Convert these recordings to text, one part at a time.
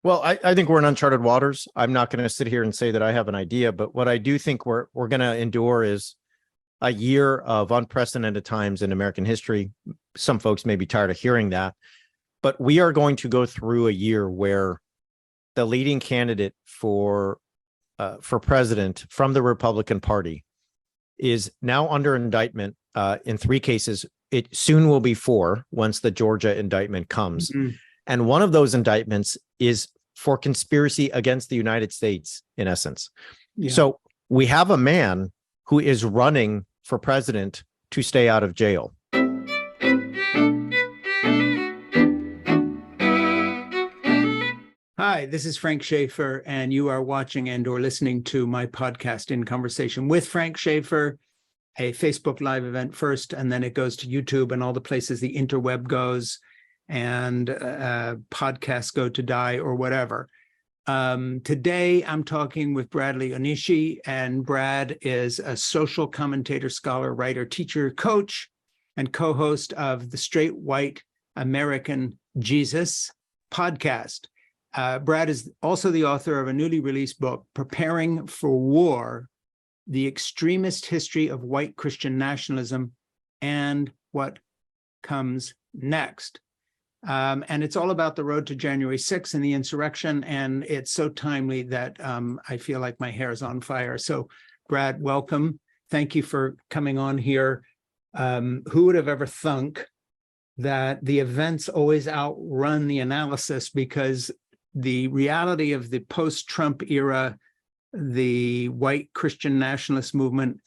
Well, I think we're in uncharted waters. I'm not going to sit here and say that I have an idea, but what I do think we're going to endure is a year of unprecedented times in American history. Some folks may be tired of hearing that, but we are going to go through a year where the leading candidate for president from the Republican Party is now under indictment in 3 cases. It soon will be 4 once the Georgia indictment comes. Mm-hmm. And one of those indictments is for conspiracy against the United States, in essence. Yeah. So we have a man who is running for president to stay out of jail. Hi, this is Frank Schaeffer, and you are watching and/or listening to my podcast, In Conversation with Frank Schaeffer, a Facebook Live event first, and then it goes to YouTube and all the places the interweb goes, and podcasts go to die or whatever. Today, I'm talking with Bradley Onishi, and Brad is a social commentator, scholar, writer, teacher, coach, and co-host of the Straight White American Jesus podcast. Brad is also the author of a newly released book, Preparing for War, The Extremist History of White Christian Nationalism and What Comes Next. And it's all about the road to January 6th and the insurrection, and it's so timely that I feel like my hair is on fire. So, Brad, welcome. Thank you for coming on here. Who would have ever thunk that the events always outrun the analysis, because the reality of the post-Trump era, the white Christian nationalist movement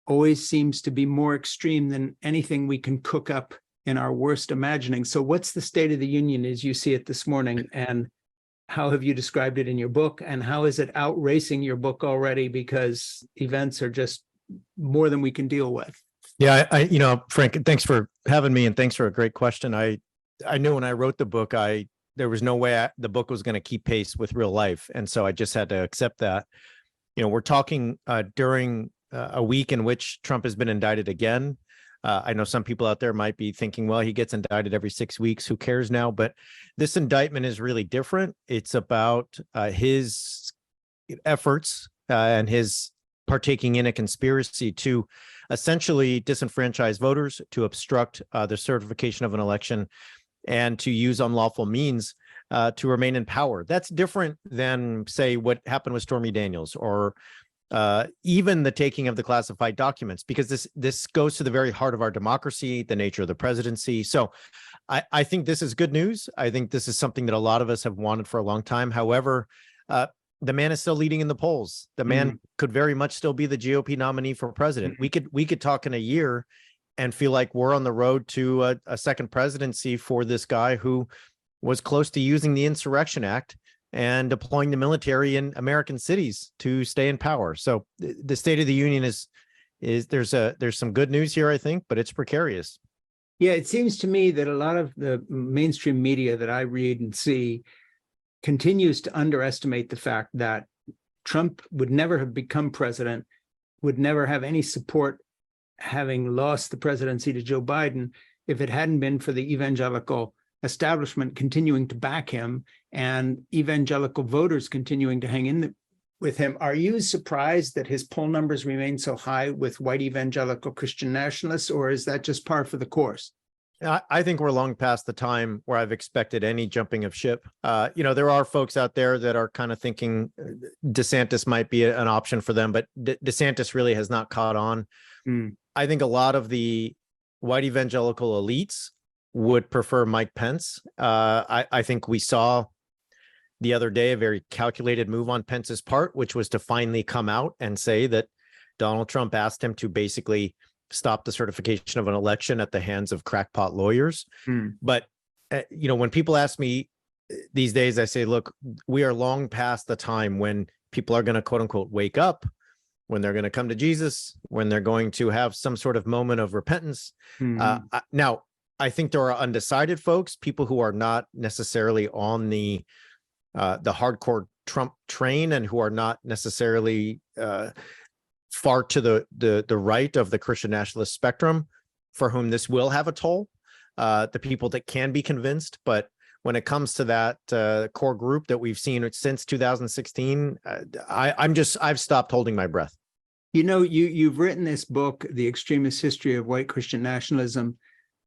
always seems to be more extreme than anything we can cook up in our worst imagining. So what's the state of the union as you see it this morning, and how have you described it in your book, and how is it outracing your book already, because events are just more than we can deal with? Yeah, Frank, thanks for having me, and thanks for a great question. I knew when I wrote the book, there was no way the book was going to keep pace with real life. And so I just had to accept that. We're talking during a week in which Trump has been indicted again. I know some people out there might be thinking, well, he gets indicted every 6 weeks. Who cares now? But this indictment is really different. It's about his efforts and his partaking in a conspiracy to essentially disenfranchise voters, to obstruct the certification of an election, and to use unlawful means to remain in power. That's different than, say, what happened with Stormy Daniels, or even the taking of the classified documents, because this goes to the very heart of our democracy, the nature of the presidency. So I think this is good news. I think this is something that a lot of us have wanted for a long time. However, the man is still leading in the polls. The man could very much still be the GOP nominee for president. We could talk in a year and feel like we're on the road to a second presidency for this guy who was close to using the Insurrection Act and deploying the military in American cities to stay in power. So the State of the Union is there's some good news here, I think, but it's precarious. Yeah, it seems to me that a lot of the mainstream media that I read and see continues to underestimate the fact that Trump would never have become president, would never have any support, having lost the presidency to Joe Biden, if it hadn't been for the evangelical establishment continuing to back him and evangelical voters continuing to hang in with him. Are you surprised that his poll numbers remain so high with white evangelical Christian nationalists, or is that just par for the course? I think we're long past the time where I've expected any jumping of ship. There are folks out there that are kind of thinking DeSantis might be an option for them, but DeSantis really has not caught on. I think a lot of the white evangelical elites would prefer Mike Pence. I think we saw the other day a very calculated move on Pence's part, which was to finally come out and say that Donald Trump asked him to basically stop the certification of an election at the hands of crackpot lawyers. But, when people ask me these days, I say, look, we are long past the time when people are going to, quote unquote, wake up, when they're going to come to Jesus, when they're going to have some sort of moment of repentance. Now, I think there are undecided folks, people who are not necessarily on the hardcore Trump train, and who are not necessarily far to the right of the Christian nationalist spectrum, for whom this will have a toll. The people that can be convinced, but when it comes to that core group that we've seen since 2016, I've stopped holding my breath. You know, you've written this book, The Extremist History of White Christian Nationalism,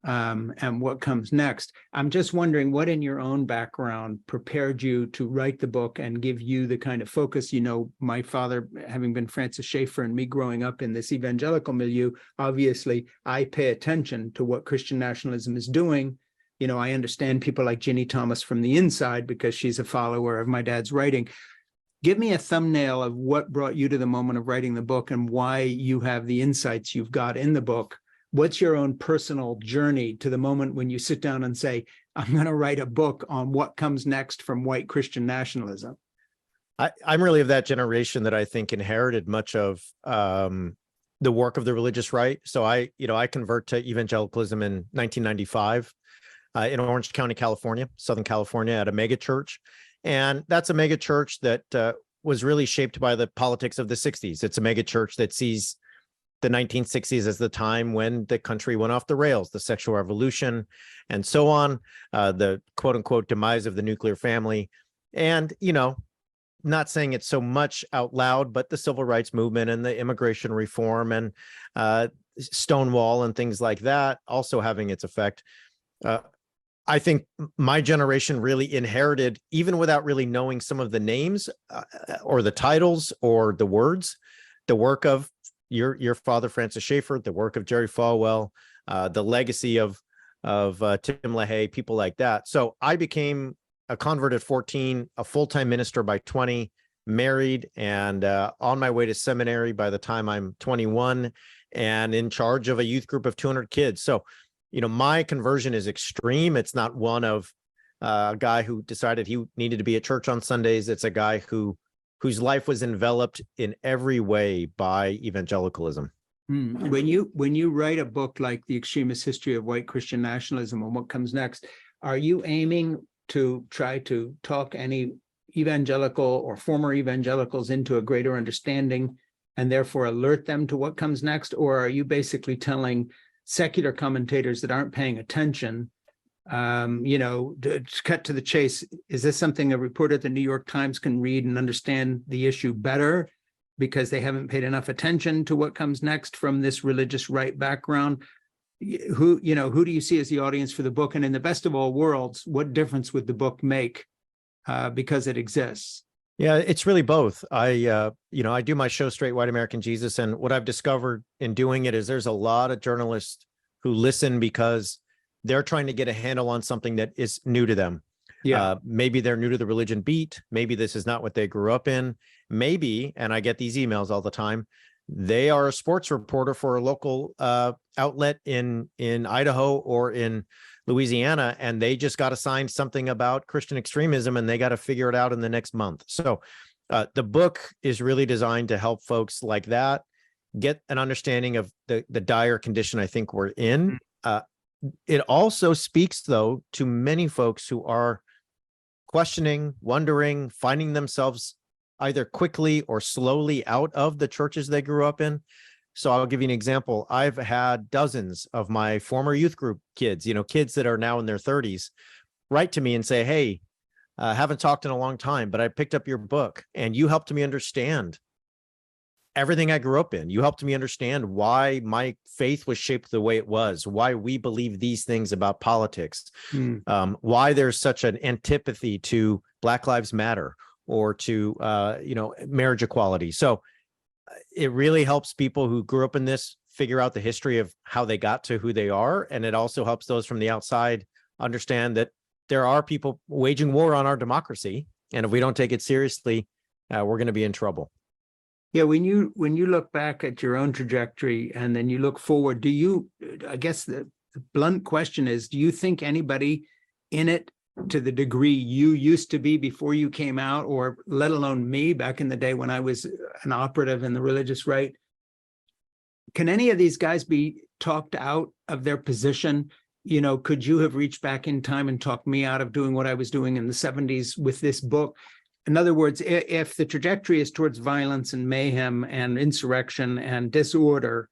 and What Comes Next. I'm just wondering what in your own background prepared you to write the book and give you the kind of focus. You know, my father, having been Francis Schaeffer, and me growing up in this evangelical milieu, obviously I pay attention to what Christian nationalism is doing. You know, I understand people like Ginny Thomas from the inside because she's a follower of my dad's writing. Give me a thumbnail of what brought you to the moment of writing the book and why you have the insights you've got in the book. What's your own personal journey to the moment when you sit down and say, I'm going to write a book on what comes next from white Christian nationalism? I'm really of that generation that I think inherited much of the work of the religious right. So I convert to evangelicalism in 1995 in Orange County, California, Southern California, at a mega church. And that's a mega church that was really shaped by the politics of the 60s. It's a mega church that sees the 1960s as the time when the country went off the rails, the sexual revolution, and so on, the quote unquote demise of the nuclear family. And, you know, not saying it so much out loud, but the civil rights movement and the immigration reform and Stonewall and things like that also having its effect. I think my generation really inherited, even without really knowing some of the names or the titles or the words, the work of your father, Francis Schaeffer, the work of Jerry Falwell, the legacy of Tim LaHaye, people like that. So I became a convert at 14, a full-time minister by 20, married, and on my way to seminary by the time I'm 21, and in charge of a youth group of 200 kids. So, you know, my conversion is extreme. It's not one of a guy who decided he needed to be at church on Sundays. It's a guy whose life was enveloped in every way by evangelicalism. When you write a book like The Extremist History of White Christian Nationalism and What Comes Next, are you aiming to try to talk any evangelical or former evangelicals into a greater understanding and therefore alert them to what comes next? Or are you basically telling secular commentators that aren't paying attention, you know, to cut to the chase, is this something a reporter at the New York Times can read and understand the issue better because they haven't paid enough attention to what comes next from this religious right background? Who do you see as the audience for the book? And in the best of all worlds, what difference would the book make because it exists? Yeah, it's really both. I do my show, Straight White American Jesus, and what I've discovered in doing it is there's a lot of journalists who listen because they're trying to get a handle on something that is new to them. Yeah. Maybe they're new to the religion beat. Maybe this is not what they grew up in. Maybe, and I get these emails all the time, they are a sports reporter for a local outlet in Idaho or in Louisiana, and they just got assigned something about Christian extremism and they got to figure it out in the next month. So the book is really designed to help folks like that get an understanding of the dire condition I think we're in. It also speaks, though, to many folks who are questioning, wondering, finding themselves either quickly or slowly out of the churches they grew up in. So I'll give you an example. I've had dozens of my former youth group kids, kids that are now in their 30s, write to me and say, hey, haven't talked in a long time, but I picked up your book and you helped me understand everything I grew up in. You helped me understand why my faith was shaped the way it was, why we believe these things about politics, why there's such an antipathy to Black Lives Matter or to, marriage equality. So it really helps people who grew up in this figure out the history of how they got to who they are. And it also helps those from the outside understand that there are people waging war on our democracy. And if we don't take it seriously, we're going to be in trouble. Yeah, when you look back at your own trajectory and then you look forward, I guess the blunt question is, do you think anybody in it to the degree you used to be before you came out, or let alone me back in the day when I was an operative in the religious right, can any of these guys be talked out of their position? Could you have reached back in time and talked me out of doing what I was doing in the 70s with this book? In other words, if the trajectory is towards violence and mayhem and insurrection and disorder,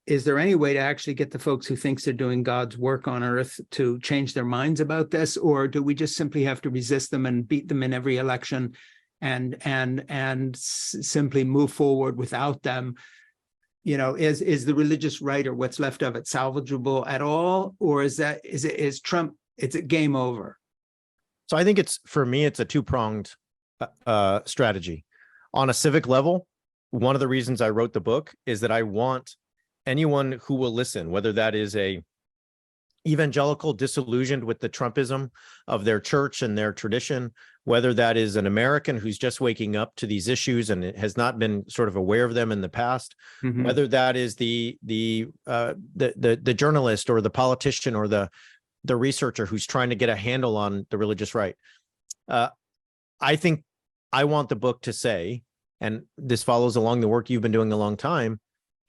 is there any way to actually get the folks who thinks they're doing God's work on earth to change their minds about this? Or do we just simply have to resist them and beat them in every election and simply move forward without them? You know, is the religious right, or what's left of it, salvageable at all? Or is Trump, it's a game over? So I think for me, it's a two-pronged strategy. On a civic level, one of the reasons I wrote the book is that I want anyone who will listen, whether that is a evangelical disillusioned with the Trumpism of their church and their tradition, whether that is an American who's just waking up to these issues and has not been sort of aware of them in the past, whether that is the journalist or the politician or the researcher who's trying to get a handle on the religious right. I think I want the book to say, and this follows along the work you've been doing a long time,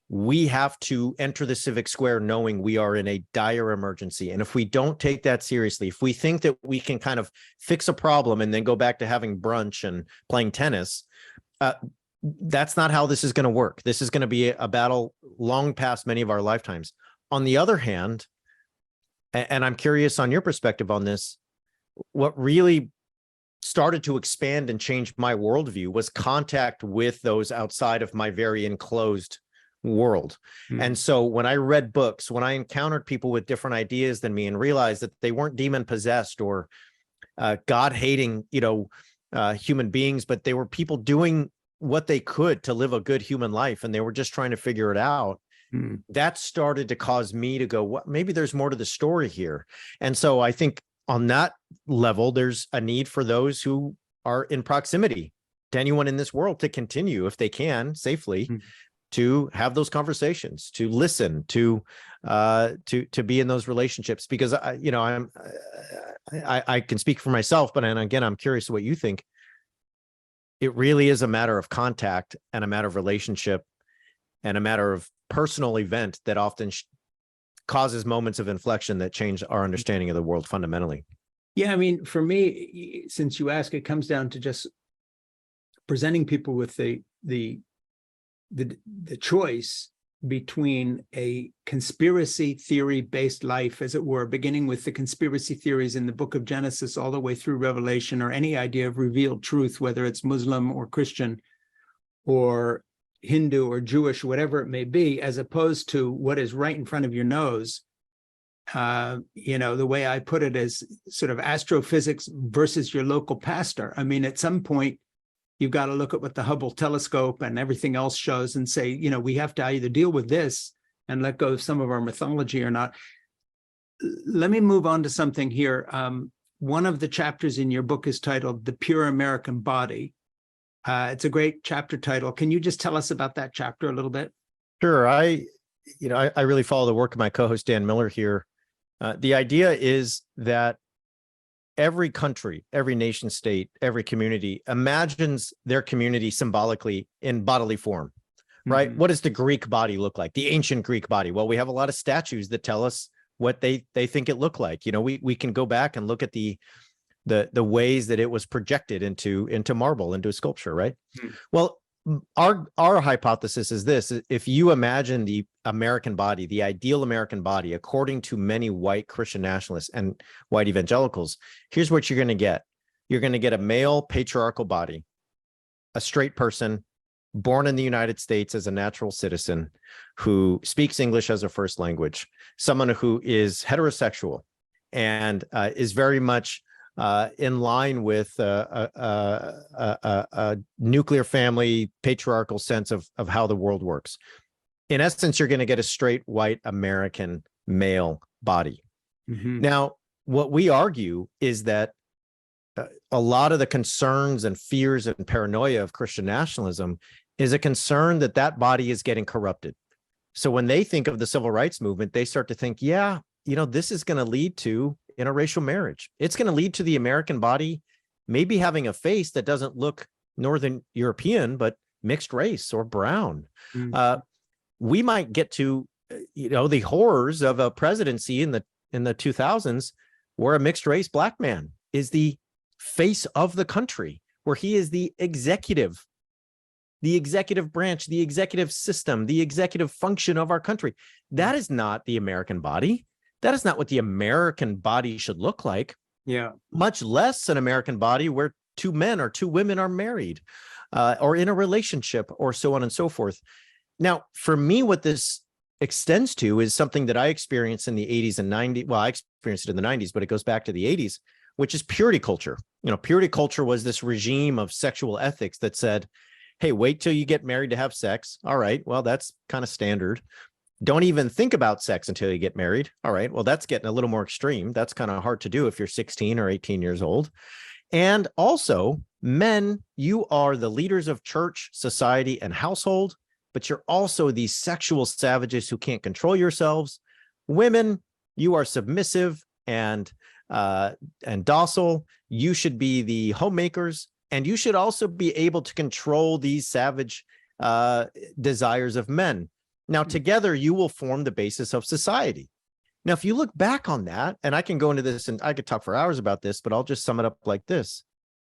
we have to enter the civic square knowing we are in a dire emergency. And if we don't take that seriously, if we think that we can kind of fix a problem and then go back to having brunch and playing tennis, that's not how this is going to work. This is going to be a battle long past many of our lifetimes. On the other hand, and I'm curious on your perspective on this, what really started to expand and change my worldview was contact with those outside of my very enclosed world. And so when I read books, when I encountered people with different ideas than me and realized that they weren't demon possessed or God-hating, human beings, but they were people doing what they could to live a good human life, and they were just trying to figure it out. That started to cause me to go, what, maybe there's more to the story here. And so I think on that level, there's a need for those who are in proximity to anyone in this world to continue, if they can safely, to have those conversations, to listen, to be in those relationships. Because I can speak for myself, but and again, I'm curious what you think. It really is a matter of contact and a matter of relationship and a matter of personal event that often causes moments of inflection that change our understanding of the world fundamentally. Yeah, I mean, for me, since you ask, it comes down to just presenting people with the choice between a conspiracy theory based life, as it were, beginning with the conspiracy theories in the book of Genesis all the way through Revelation, or any idea of revealed truth, whether it's Muslim or Christian or Hindu or Jewish, whatever it may be, as opposed to what is right in front of your nose. The way I put it is sort of astrophysics versus your local pastor. I mean, at some point, you've got to look at what the Hubble telescope and everything else shows and say, we have to either deal with this and let go of some of our mythology or not. Let me move on to something here. One of the chapters in your book is titled The Pure American Body. It's a great chapter title. Can you just tell us about that chapter a little bit? Sure. I really follow the work of my co-host, Dan Miller here. The idea is that every country, every nation state, every community imagines their community symbolically in bodily form, right? What does the Greek body look like? The ancient Greek body? Well, we have a lot of statues that tell us what they think it looked like. We can go back and look at the ways that it was projected into marble, into a sculpture, right? Well, our hypothesis is this: if you imagine the American body, the ideal American body, according to many white Christian nationalists and white evangelicals, here's what you're going to get. You're going to get a male patriarchal body, a straight person born in the United States as a natural citizen who speaks English as a first language, someone who is heterosexual and is very much in line with a nuclear family patriarchal sense of how the world works. In essence, you're going to get a straight white American male body. Now, what we argue is that a lot of the concerns and fears and paranoia of Christian nationalism is a concern that body is getting corrupted. So when they think of the civil rights movement, they start to think, this is going to lead to interracial marriage. It's going to lead to the American body maybe having a face that doesn't look Northern European, but mixed race or brown. We might get to, the horrors of a presidency in the 2000s where a mixed race Black man is the face of the country, where he is the executive the executive branch, the executive system, the executive function of our country. That is not the American body. That is not what the American body should look like. Yeah. Much less an American body where two men or two women are married or in a relationship or so on and so forth. Now, for me, what this extends to is something that I experienced in the 80s and 90s. Well, I experienced it in the 90s, but it goes back to the 80s, which is purity culture. Purity culture was this regime of sexual ethics that said, hey, wait till you get married to have sex. All right, well, that's kind of standard. Don't even think about sex until you get married. All right, well, that's getting a little more extreme. That's kind of hard to do if you're 16 or 18 years old. And also, men, you are the leaders of church, society, and household, but you're also these sexual savages who can't control yourselves. Women, you are submissive and docile. You should be the homemakers, and you should also be able to control these savage desires of men. Now, together, you will form the basis of society. Now, if you look back on that, and I can go into this and I could talk for hours about this, but I'll just sum it up like this.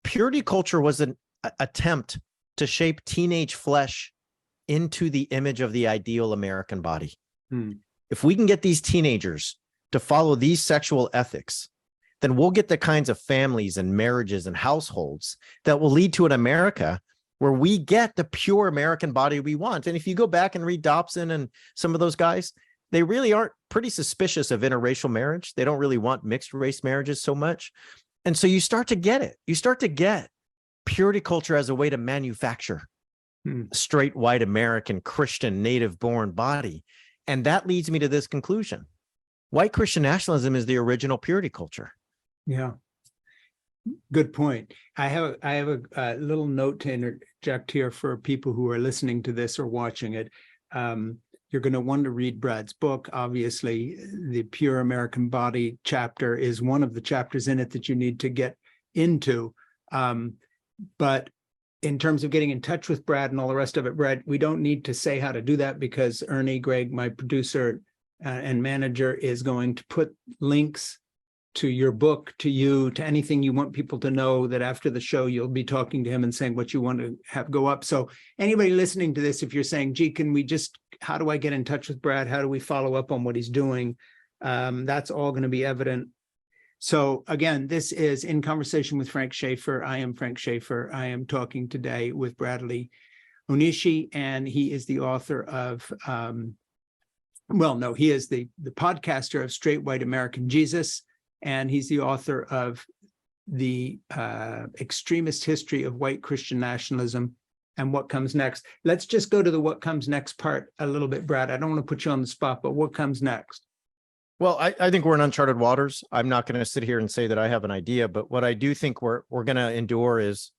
Purity culture was an attempt to shape teenage flesh into the image of the ideal American body. If we can get these teenagers to follow these sexual ethics, then we'll get the kinds of families and marriages and households that will lead to an America where we get the pure American body we want. And if you go back and read Dobson and some of those guys, they really aren't pretty suspicious of interracial marriage. They don't really want mixed race marriages so much. And so you start to get it. You start to get purity culture as a way to manufacture straight, white, American, Christian, native-born body. And that leads me to this conclusion. White Christian nationalism is the original purity culture. Yeah. Good point. I have a little note to interject here for people who are listening to this or watching it. You're going to want to read Brad's book. Obviously, the Pure American Body chapter is one of the chapters in it that you need to get into. But in terms of getting in touch with Brad and all the rest of it, Brad, we don't need to say how to do that because Ernie, Greg, my producer and manager, is going to put links to your book, to you, to anything you want people to know, that after the show, you'll be talking to him and saying what you want to have go up. So anybody listening to this, if you're saying, gee, how do I get in touch with Brad? How do we follow up on what he's doing? That's all going to be evident. So again, this is In Conversation with Frank Schaeffer. I am Frank Schaeffer. I am talking today with Bradley Onishi, and he is the author of, he is the podcaster of Straight White American Jesus. And he's the author of the Extremist History of White Christian Nationalism and What Comes Next. Let's just go to the what comes next part a little bit, Brad. I don't want to put you on the spot, but what comes next? Well, I think we're in uncharted waters. I'm not going to sit here and say that I have an idea, but what I do think we're going to endure is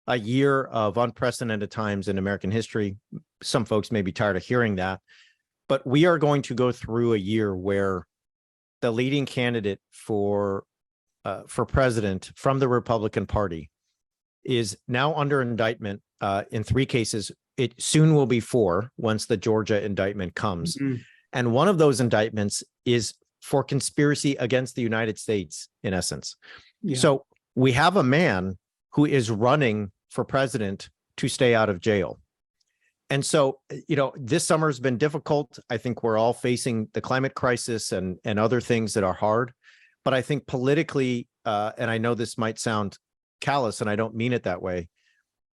a year of unprecedented times in American history. Some folks may be tired of hearing that, but we are going to go through a year where the leading candidate for president from the Republican Party is now under indictment in 3 cases. It soon will be 4 once the Georgia indictment comes. And one of those indictments is for conspiracy against the United States, in essence. Yeah. So we have a man who is running for president to stay out of jail. And so, this summer has been difficult. I think we're all facing the climate crisis and other things that are hard. But I think politically, and I know this might sound callous, and I don't mean it that way,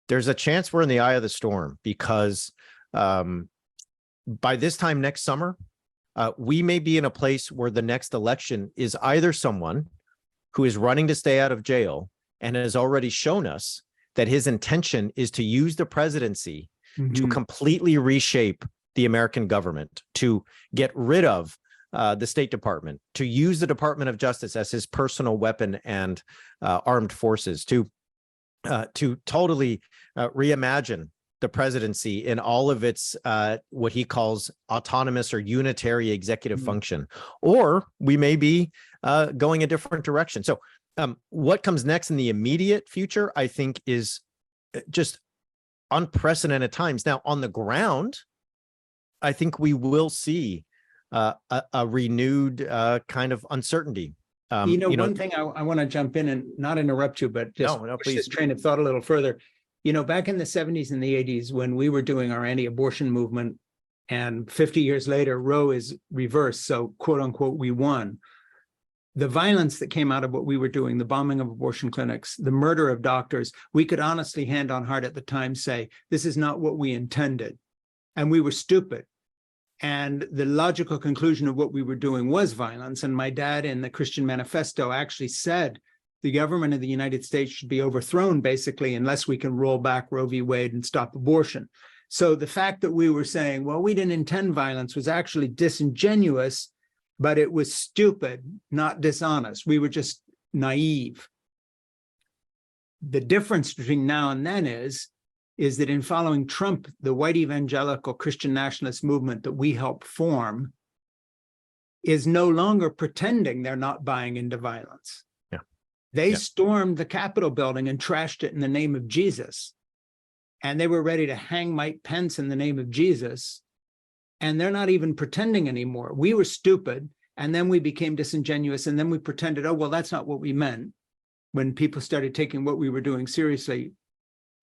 there's a chance we're in the eye of the storm because by this time next summer, we may be in a place where the next election is either someone who is running to stay out of jail and has already shown us that his intention is to use the presidency to completely reshape the American government, to get rid of the State Department, to use the Department of Justice as his personal weapon and armed forces, to totally reimagine the presidency in all of its what he calls autonomous or unitary executive function. Or we may be going a different direction. So what comes next in the immediate future, I think, is just unprecedented times. Now, on the ground, I think we will see a renewed kind of uncertainty. One thing I want to jump in and not interrupt you, but just push this train of thought a little further. You know, back in the 70s and the 80s, when we were doing our anti-abortion movement, and 50 years later, Roe is reversed, so quote unquote, we won. The violence that came out of what we were doing, the bombing of abortion clinics, the murder of doctors, we could honestly, hand on heart at the time, say, this is not what we intended. And we were stupid. And the logical conclusion of what we were doing was violence. And my dad in the Christian Manifesto actually said the government of the United States should be overthrown, basically, unless we can roll back Roe v. Wade and stop abortion. So the fact that we were saying, well, we didn't intend violence was actually disingenuous, but it was stupid, not dishonest. We were just naive. The difference between now and then is that in following Trump, the white evangelical Christian nationalist movement that we helped form is no longer pretending they're not buying into violence. Yeah. They stormed the Capitol building and trashed it in the name of Jesus. And they were ready to hang Mike Pence in the name of Jesus. And they're not even pretending anymore. We were stupid, and then we became disingenuous, and then we pretended, oh, well, that's not what we meant, when people started taking what we were doing seriously.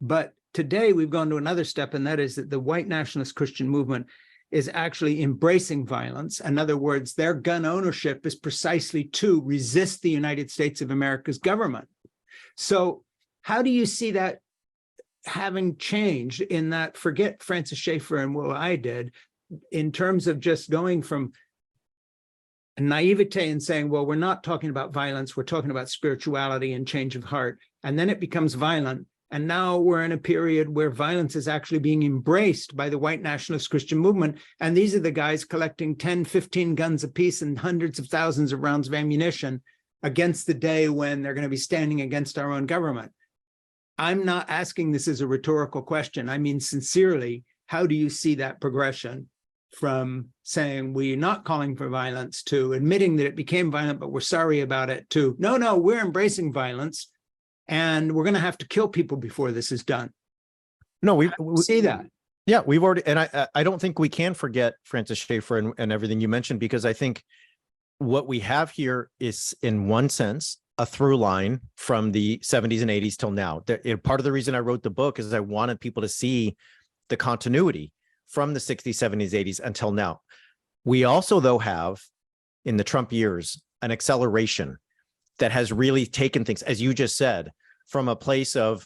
But today we've gone to another step, and that is that the white nationalist Christian movement is actually embracing violence. In other words, their gun ownership is precisely to resist the United States of America's government. So how do you see that having changed in that, forget Francis Schaeffer and what I did, in terms of just going from naivete and saying, well, we're not talking about violence, we're talking about spirituality and change of heart. And then it becomes violent. And now we're in a period where violence is actually being embraced by the white nationalist Christian movement. And these are the guys collecting 10, 15 guns apiece and hundreds of thousands of rounds of ammunition against the day when they're going to be standing against our own government. I'm not asking this as a rhetorical question. I mean, sincerely, how do you see that progression from saying we're not calling for violence to admitting that it became violent, but we're sorry about it, to no, we're embracing violence and we're going to have to kill people before this is done? No, we see that. Yeah, we've already, and I don't think we can forget Francis Schaeffer and everything you mentioned, because I think what we have here is, in one sense, a through line from the 70s and 80s till now. Part of the reason I wrote the book is I wanted people to see the continuity from the 60s, 70s, 80s until now. We also, though, have, in the Trump years, an acceleration that has really taken things, as you just said, from a place of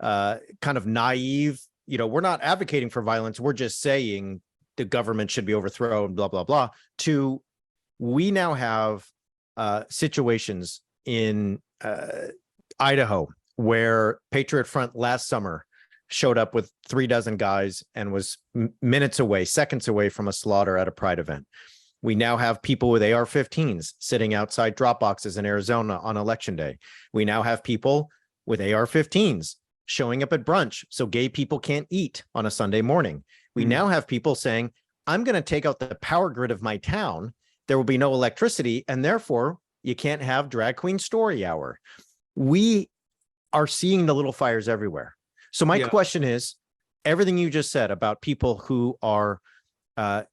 kind of naive, we're not advocating for violence, we're just saying the government should be overthrown, blah, blah, blah, to we now have situations in Idaho where Patriot Front last summer showed up with 36 guys and was minutes away, seconds away from a slaughter at a Pride event. We now have people with AR-15s sitting outside drop boxes in Arizona on election day. We now have people with AR-15s showing up at brunch so gay people can't eat on a Sunday morning. We now have people saying, I'm going to take out the power grid of my town. There will be no electricity, and therefore you can't have drag queen story hour. We are seeing the little fires everywhere. So my question is, everything you just said about people who are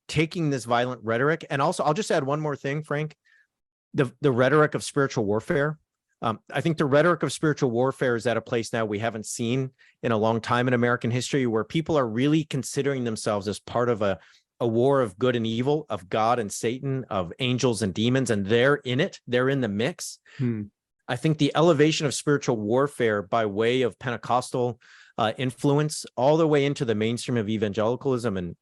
taking this violent rhetoric, and also I'll just add one more thing, Frank, the rhetoric of spiritual warfare. I think the rhetoric of spiritual warfare is at a place now we haven't seen in a long time in American history, where people are really considering themselves as part of a war of good and evil, of God and Satan, of angels and demons, and they're in it. They're in the mix. I think the elevation of spiritual warfare by way of Pentecostal influence all the way into the mainstream of evangelicalism and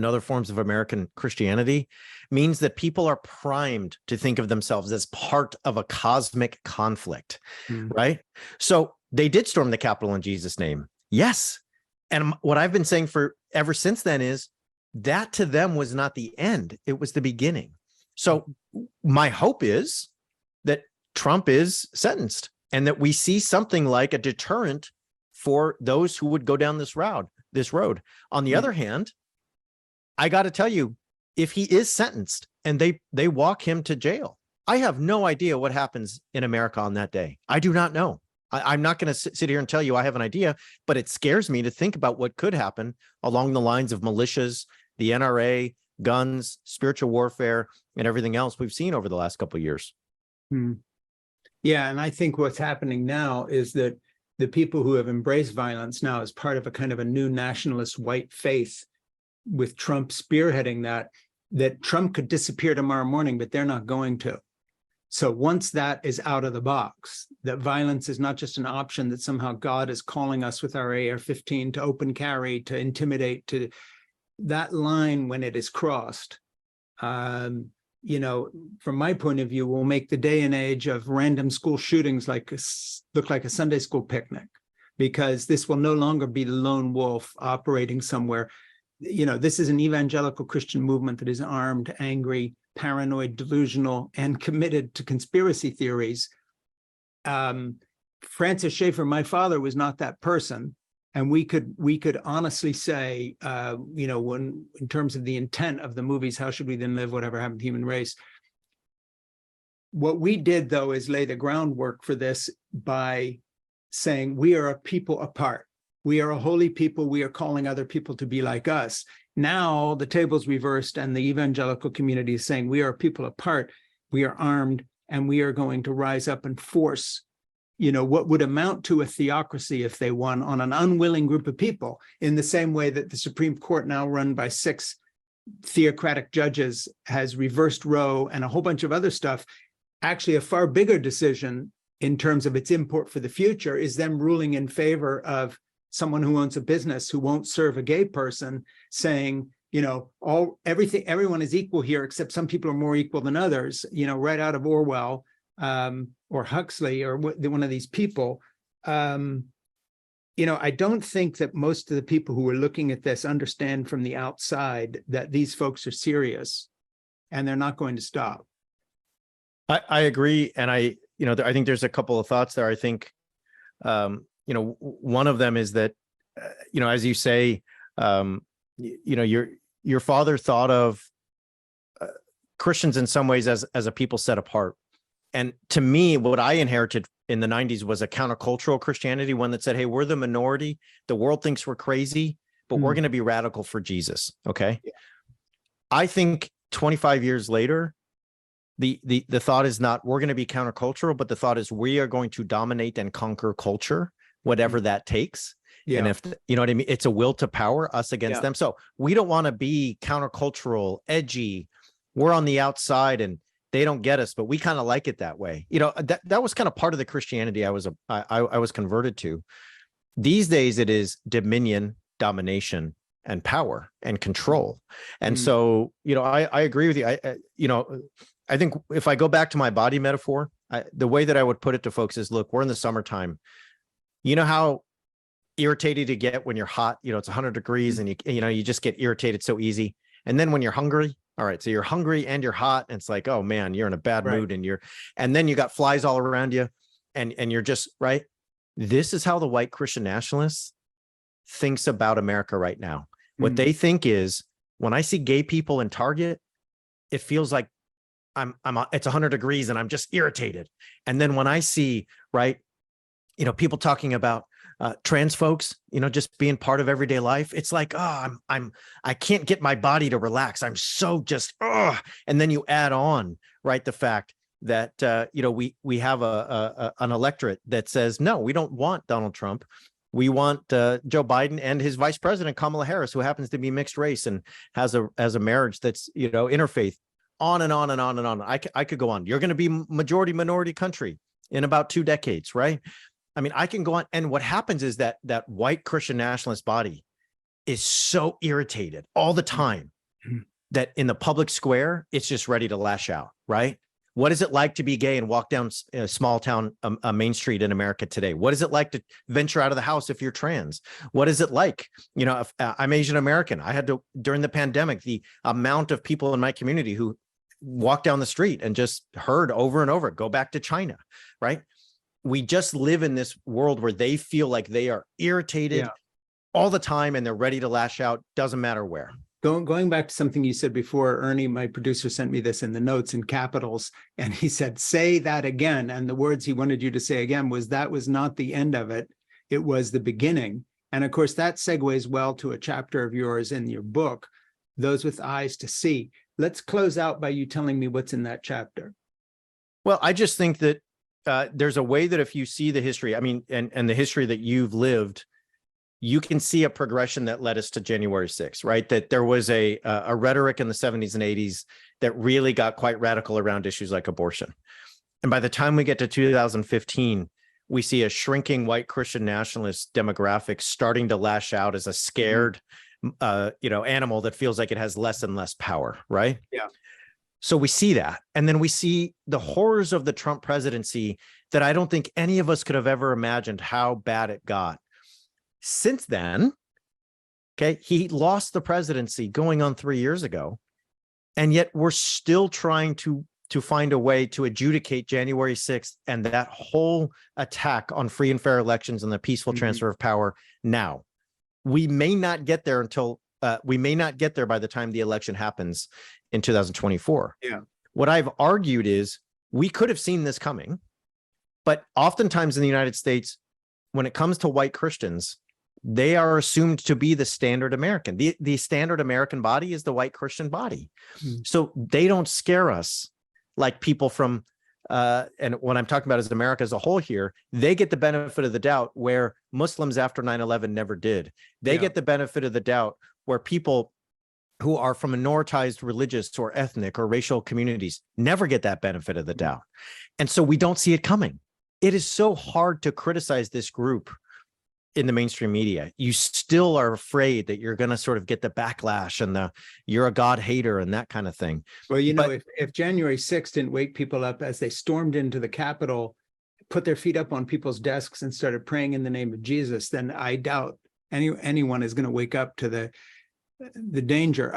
other forms of American Christianity means that people are primed to think of themselves as part of a cosmic conflict, right? So they did storm the Capitol in Jesus' name. Yes. And what I've been saying for ever since then is that to them was not the end. It was the beginning. So my hope is that Trump is sentenced and that we see something like a deterrent for those who would go down this road. On the other hand, I got to tell you, if he is sentenced and they walk him to jail, I have no idea what happens in America on that day. I do not know. I'm not going to sit here and tell you I have an idea, but it scares me to think about what could happen along the lines of militias, the NRA, guns, spiritual warfare, and everything else we've seen over the last couple of years. Yeah, and I think what's happening now is that the people who have embraced violence now as part of a kind of a new nationalist white faith, with Trump spearheading that Trump could disappear tomorrow morning, but they're not going to. So once that is out of the box, that violence is not just an option, that somehow God is calling us with our AR-15 to open carry, to intimidate, to that line, when it is crossed, you know, from my point of view, will make the day and age of random school shootings look like a Sunday school picnic, because this will no longer be the lone wolf operating somewhere. You know, this is an evangelical Christian movement that is armed, angry, paranoid, delusional, and committed to conspiracy theories. Francis Schaeffer, my father, was not that person. And we could honestly say, you know, when in terms of the intent of the movies, How Should We Then Live, Whatever Happened to the Human Race? What we did, though, is lay the groundwork for this by saying we are a people apart. We are a holy people. We are calling other people to be like us. Now the table's reversed, and the evangelical community is saying we are a people apart. We are armed, and we are going to rise up and force, you know, what would amount to a theocracy if they won, on an unwilling group of people, in the same way that the Supreme Court, now run by 6 theocratic judges, has reversed Roe and a whole bunch of other stuff. Actually, a far bigger decision in terms of its import for the future is them ruling in favor of someone who owns a business who won't serve a gay person, saying, you know, everyone is equal here, except some people are more equal than others, you know, right out of Orwell, or Huxley, or one of these people. You know, I don't think that most of the people who are looking at this understand from the outside that these folks are serious, and they're not going to stop. I agree. And I think there's a couple of thoughts there. I think, you know, one of them is that, you know, as you say, you know, your father thought of Christians in some ways as a people set apart. And to me, what I inherited in the 90s was a countercultural Christianity, one that said, hey, we're the minority. The world thinks we're crazy, but we're going to be radical for Jesus. Okay. Yeah. I think 25 years later, the thought is not we're going to be countercultural, but the thought is we are going to dominate and conquer culture, whatever that takes. Yeah. And if, you know what I mean, it's a will to power, us against them. So we don't want to be countercultural, edgy. We're on the outside and they don't get us, but we kind of like it that way. You know, that was kind of part of the Christianity I was converted to. These days it is dominion, domination, and power and control. And so, you know, I agree with you. You know, I think if I go back to my body metaphor, the way that I would put it to folks is, look, we're in the summertime. You know how irritated you get when you're hot, you know, it's 100 degrees and you know, you just get irritated so easy. And then when you're hungry, all right, so you're hungry and you're hot, and it's like, oh man, you're in a bad mood, and then you got flies all around you, and you're just right. This is how the white Christian nationalist thinks about America right now. What they think is, when I see gay people in Target, it feels like it's 100 degrees and I'm just irritated. And then when I see, right, you know, people talking about trans folks, you know, just being part of everyday life, it's like, oh, I can't get my body to relax. I'm so just, and then you add on, right, the fact that, you know, we have an electorate that says, no, we don't want Donald Trump. We want Joe Biden and his vice president, Kamala Harris, who happens to be mixed race and has a marriage that's, you know, interfaith, on and on and on and on. I could go on. You're going to be majority minority country in about 2 decades, right? I mean, I can go on. And what happens is that white Christian nationalist body is so irritated all the time that in the public square, it's just ready to lash out, right? What is it like to be gay and walk down a small town, a main street in America today? What is it like to venture out of the house if you're trans? What is it like? You know, if, I'm Asian American. I had to, during the pandemic, the amount of people in my community who walked down the street and just heard over and over, go back to China, right? We just live in this world where they feel like they are irritated all the time and they're ready to lash out. Doesn't matter where. Going back to something you said before, Ernie, my producer, sent me this in the notes in capitals, and he said, say that again. And the words he wanted you to say again was, that was not the end of it. It was the beginning. And of course, that segues well to a chapter of yours in your book, Those with Eyes to See. Let's close out by you telling me what's in that chapter. Well, I just think that there's a way that if you see the history, I mean, and the history that you've lived, you can see a progression that led us to January 6th, right? That there was a rhetoric in the 70s and 80s that really got quite radical around issues like abortion. And by the time we get to 2015, we see a shrinking white Christian nationalist demographic starting to lash out as a scared, animal that feels like it has less and less power, right? Yeah. So we see that. And then we see the horrors of the Trump presidency that I don't think any of us could have ever imagined how bad it got. Since then, okay, he lost the presidency going on 3 years ago, and yet we're still trying to find a way to adjudicate January 6th and that whole attack on free and fair elections and the peaceful transfer of power now. We may not get there until we may not get there by the time the election happens in 2024. Yeah. What I've argued is we could have seen this coming, but oftentimes in the United States, when it comes to white Christians, they are assumed to be the standard American. The standard American body is the white Christian body. So they don't scare us like people from, and what I'm talking about is America as a whole here, they get the benefit of the doubt where Muslims after 9/11 never did. They get the benefit of the doubt where people who are from minoritized religious or ethnic or racial communities never get that benefit of the doubt. And so we don't see it coming. It is so hard to criticize this group in the mainstream media. You still are afraid that you're going to sort of get the backlash and you're a God hater and that kind of thing. Well, if January 6th didn't wake people up as they stormed into the Capitol, put their feet up on people's desks and started praying in the name of Jesus, then I doubt anyone is going to wake up to the danger.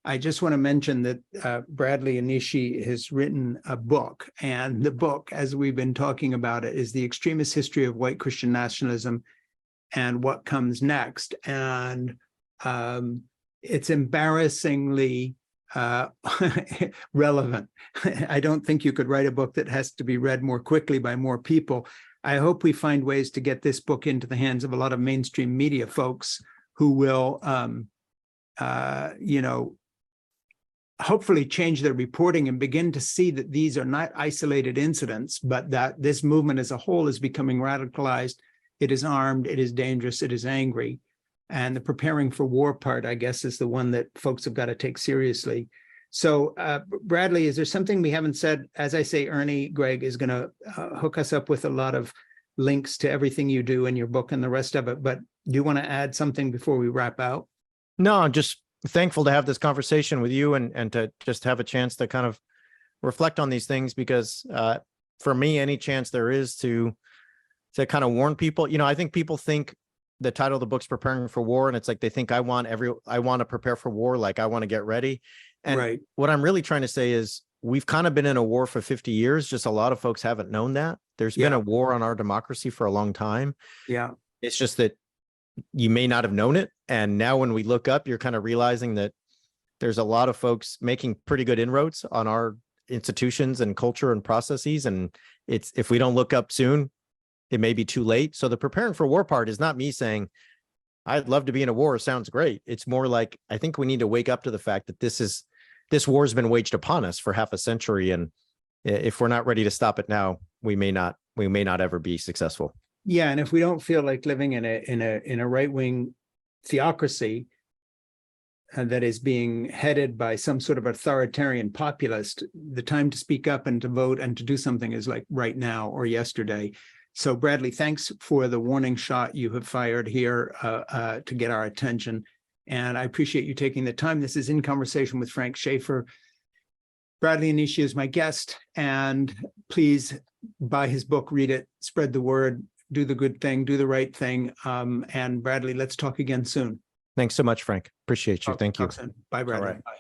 I just want to mention that Bradley Onishi has written a book, and the book, as we've been talking about it, is The Extremist History of White Christian Nationalism and What Comes Next. And it's embarrassingly relevant. I don't think you could write a book that has to be read more quickly by more people. I hope we find ways to get this book into the hands of a lot of mainstream media folks who will hopefully change their reporting and begin to see that these are not isolated incidents, but that this movement as a whole is becoming radicalized. It is armed, it is dangerous, it is angry. And the preparing for war part, I guess, is the one that folks have got to take seriously. So, Bradley, is there something we haven't said? As I say, Ernie Gregg is going to hook us up with a lot of links to everything you do in your book and the rest of it. But do you want to add something before we wrap out? No, I'm just thankful to have this conversation with you and to just have a chance to kind of reflect on these things, because for me, any chance there is to kind of warn people, I think people think the title of the book's Preparing for War, and it's like they think I want to prepare for war, like I want to get ready. And what I'm really trying to say is we've kind of been in a war for 50 years. Just a lot of folks haven't known that. There's been a war on our democracy for a long time. Yeah. It's just that you may not have known it. And now when we look up, you're kind of realizing that there's a lot of folks making pretty good inroads on our institutions and culture and processes. And if we don't look up soon, it may be too late. So the preparing for war part is not me saying, I'd love to be in a war. Sounds great. It's more like, I think we need to wake up to the fact that this war has been waged upon us for half a century. And if we're not ready to stop it now, we may not ever be successful. Yeah. And if we don't feel like living in a right-wing theocracy that is being headed by some sort of authoritarian populist, the time to speak up and to vote and to do something is like right now or yesterday. So Bradley, thanks for the warning shot you have fired here to get our attention. And I appreciate you taking the time. This is In Conversation with Frank Schaeffer. Bradley Onishi is my guest, and please buy his book, read it, spread the word, do the good thing, do the right thing. And Bradley, let's talk again soon. Thanks so much, Frank. Appreciate you. Thank you. Bye, Bradley. All right. Bye.